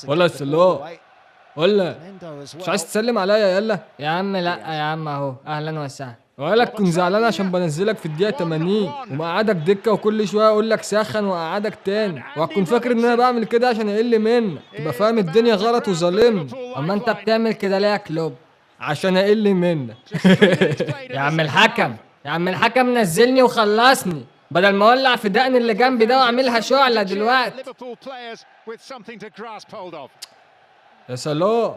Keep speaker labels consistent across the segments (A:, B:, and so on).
A: ولا صلاح ولا مش عايز تسلم عليا يلا؟
B: يا عم لا يا عم اهو اهلا وسهلا.
A: ولا تكون زعلان عشان بنزلك في الدقيقة 80 ومقعدك دكة وكل شوية اقول لك سخن واقعدك تاني، وهتكون فاكر ان انا بعمل كده عشان اقل منك، تبقى فاهم الدنيا غلط وظالمني.
B: اما انت بتعمل كده ليه يا كلوب؟
A: عشان اقل منك.
B: يا عم الحكم، يا عم الحكم نزلني وخلصني بدل ما اولع في دقن اللي جنبي ده واعملها شعلة دلوقتي.
A: يا صلاح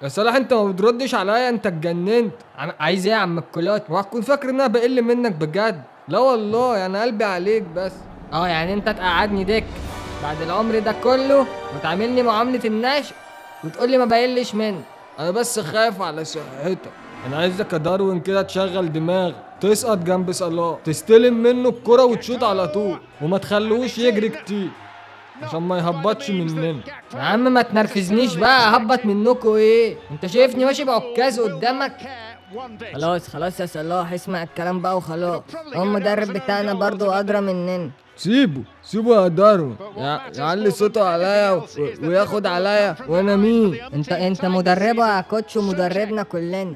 A: يا صلاح انت ما بتردش عليا، انت اتجننت.
B: عايز ايه يا عم الكلوت؟
A: وهتكون فاكر ان انا بقل منك بجد؟ لا والله يعني قلبي عليك بس.
B: يعني انت تقعدني دك بعد العمر ده كله وتعاملني معاملة النشء وتقول لي ما بقلش منك؟
A: انا بس خايف على صحتك. انا عايزك يا داروين كده تشغل دماغك، تسقط جنب صلاح، تستلم منه الكرة وتشوط على طول، وما تخلوش يجري كتير عشان ما يهبطش مننا.
B: يا عم ما تنرفزنيش بقى، هبط منكوا ايه؟ انت شايفني ماشي بعكاز قدامك؟ خلاص خلاص يا صلاح اسمع الكلام بقى وخلاص، هو المدرب بتاعنا برضو ادرى مننا.
A: سيبه يا داروين يعلي صوته عليا وياخد عليا، وانا مين؟
B: انت مدربه يا كوتش ومدربنا كلنا.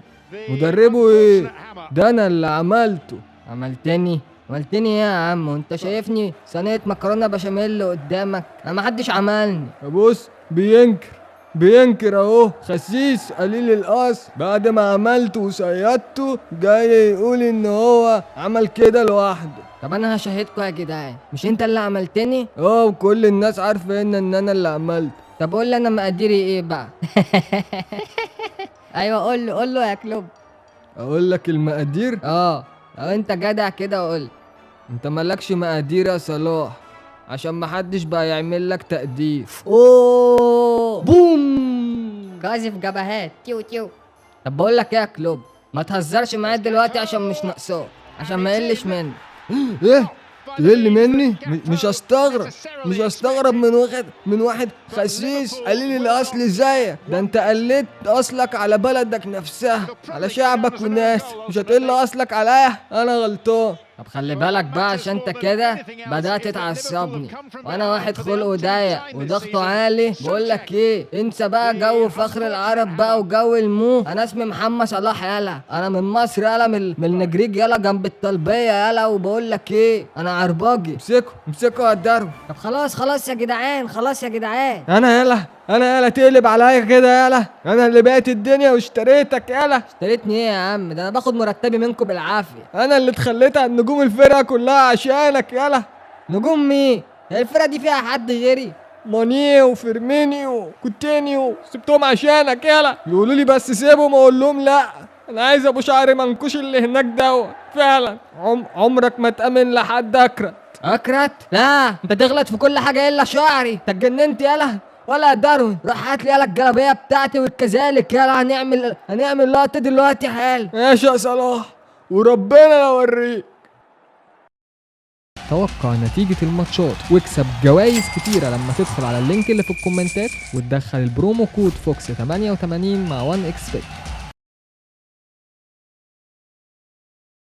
A: مدربه ايه؟ ده انا اللي عملته.
B: عملتني ايه يا عم؟ وانت شايفني صينية مكرونة بشاميل قدامك؟ انا محدش عملني.
A: بص بينكر اهو، خسيس قليل الاصل، بعد ما عملته وصيدته جاي يقول ان هو عمل كده لوحده.
B: طب انا هشهدكوا يا جدعان، مش انت اللي عملتني؟
A: وكل الناس عارفه ان انا اللي عملت.
B: طب قول لي انا مقدري ايه بقى؟ ايوه قول له يا كلوب.
A: اقول لك المقادير؟
B: لو انت جدع كده قول.
A: انت مالكش مقادير يا صلاح، عشان محدش بقى يعمل لك تقدير.
B: بوم قاذف جبهات تيو تيو. طب بقول لك ايه يا كلوب، ما تهزرش معايا دلوقتي عشان مش ناقصاك، عشان ما يقلش مني.
A: ايه تقل مني؟ مش هستغرب من واحد خسيس قليل الاصل زيك. ده انت قلت اصلك على بلدك نفسها، على شعبك والناس، مش هتقل اصلك عليا؟ انا غلطان.
B: طب خلي بالك بقى عشان انت كده بدأت تعصبني، وانا واحد خلقه ضيق وضغطه عالي. بقول لك ايه، انسى بقى جو فخر العرب بقى وجو المو. انا اسمي محمد صلاح يالا، انا من مصر يالا، من النجريج يالا جنب الطلبيه يالا. وبقول لك ايه، انا عرباجي.
A: امسكوا يا الدرو.
B: طب خلاص يا جدعان، خلاص يا جدعان.
A: انا يالا تقلب عليا كده يالا؟ انا اللي بقيت الدنيا واشتريتك يالا.
B: اشتريتني ايه يا عم؟ ده انا باخد مرتبي منكم بالعافيه.
A: انا اللي اتخليت عن نجوم الفرقه كلها عشانك يالا.
B: نجوم مين؟ هي الفرقه دي فيها حد غيري؟
A: ماني وفيرمينيو وكوتينيو سبتهم عشانك يالا. يقولوا لي بس سيبهم، اقول لهم لا، انا عايز ابو شعر منكوش اللي هناك دوت. فعلا عمرك ما تامن لحد
B: اكرت. لا انت تغلط في كل حاجه الا شعري، انت اتجننت يالا. ولا يا داروين روح هات لي يالا الجلابيه بتاعتي، وكذلك يالا هنعمل لقطه دلوقتي حال.
A: ماشي يا صلاح وربنا يوريك. توقع نتيجة الماتشات واكسب جوائز كتيرة لما تدخل على اللينك اللي في الكومنتات وتدخل البرومو كود فوكس 88 مع 1xbet.